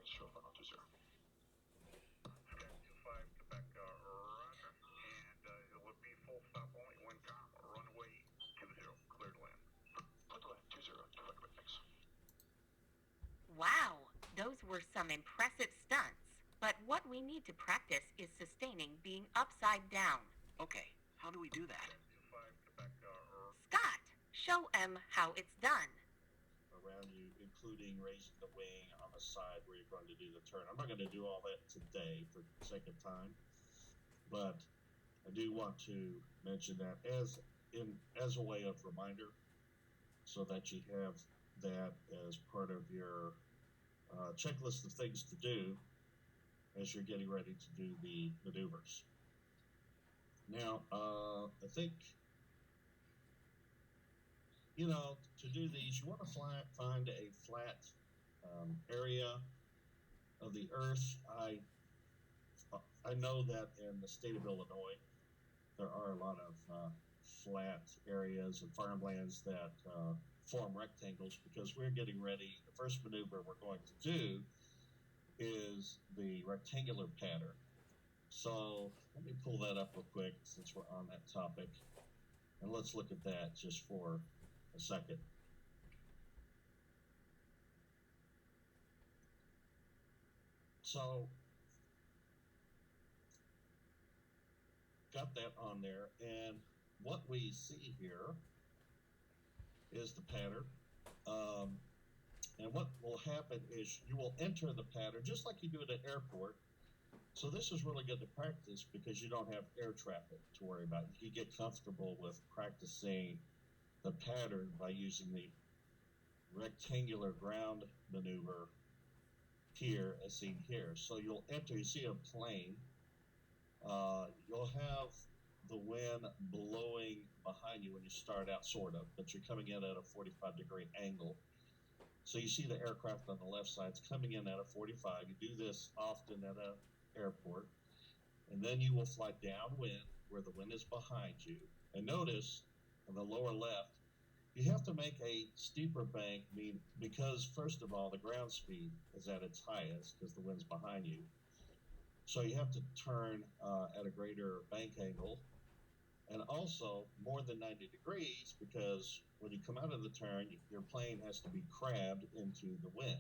Sure, I'll do 0. Okay, 25, Quebec, roger. And it would be full stop only, wind calm, runway 20, clear to land. Put the land 20, 25 Quebec, thanks. Wow, those were some impressive stunts. But what we need to practice is sustaining being upside down. Okay, how do we do that? 25, Quebec, Scott, show em how it's done. Around you, including raising the wing on the side where you're going to do the turn. I'm not going to do all that today for the sake of time, but I do want to mention that as a way of reminder, so that you have that as part of your checklist of things to do as you're getting ready to do the maneuvers. Now, I think, to do these, you want to find a flat area of the earth. I know that in the state of Illinois, there are a lot of flat areas and farmlands that form rectangles, because we're getting ready. The first maneuver we're going to do is the rectangular pattern. So let me pull that up real quick since we're on that topic, and let's look at that just for a second. So got that on there, and what we see here is the pattern. And what will happen is you will enter the pattern just like you do at an airport. So this is really good to practice because you don't have air traffic to worry about. You get comfortable with practicing the pattern by using the rectangular ground maneuver here as seen here. So you'll enter, you see a plane, you'll have the wind blowing behind you when you start out, sort of, but you're coming in at a 45-degree angle. So you see the aircraft on the left side is coming in at a 45. You do this often at an airport. And then you will fly downwind where the wind is behind you. And notice on the lower left, you have to make a steeper bank, because first of all, the ground speed is at its highest because the wind's behind you. So you have to turn at a greater bank angle, and also more than 90 degrees, because when you come out of the turn, your plane has to be crabbed into the wind.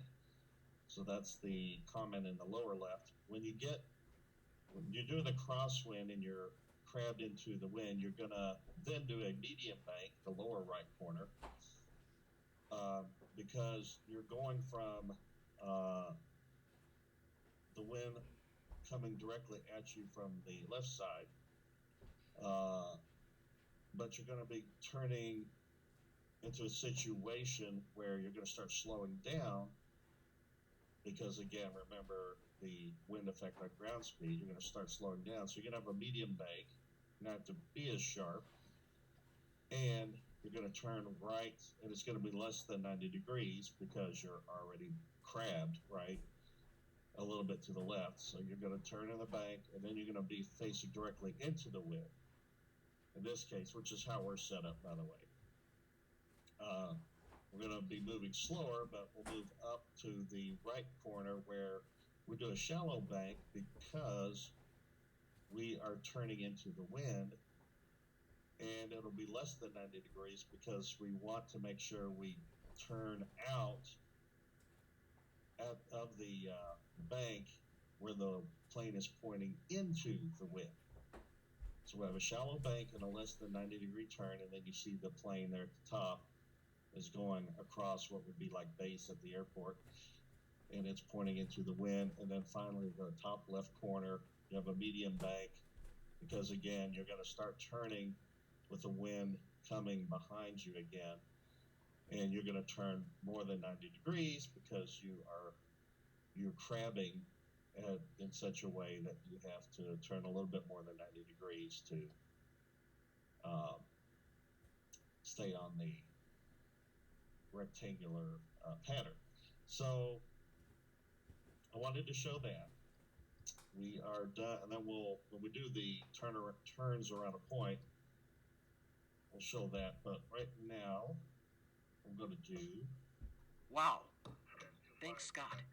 So that's the comment in the lower left. When you're doing the crosswind and you're crabbed into the wind, you're going to then do a medium bank, the lower right corner, because you're going from the wind coming directly at you from the left side, but you're going to be turning into a situation where you're going to start slowing down, because again, remember the wind effect on ground speed, you're going to start slowing down. So you're going to have a medium bank, not to be as sharp, and you're going to turn right, and it's going to be less than 90 degrees because you're already crabbed, right, a little bit to the left. So you're going to turn in the bank, and then you're going to be facing directly into the wind. In this case, which is how we're set up, by the way. We're going to be moving slower, but we'll move up to the right corner where we do a shallow bank because we are turning into the wind, and it'll be less than 90 degrees because we want to make sure we turn out of the bank where the plane is pointing into the wind. So we have a shallow bank and a less than 90 degree turn, and then you see the plane there at the top is going across what would be like base at the airport, and it's pointing into the wind. And then finally, the top left corner, you have a medium bank, because again, you're going to start turning with the wind coming behind you again, and you're going to turn more than 90 degrees because you're crabbing in such a way that you have to turn a little bit more than 90 degrees to stay on the rectangular pattern. So I wanted to show that. We are done, and then when we do the turns around a point, we'll show that. But right now, I'm going to do. Wow. Thanks, Scott.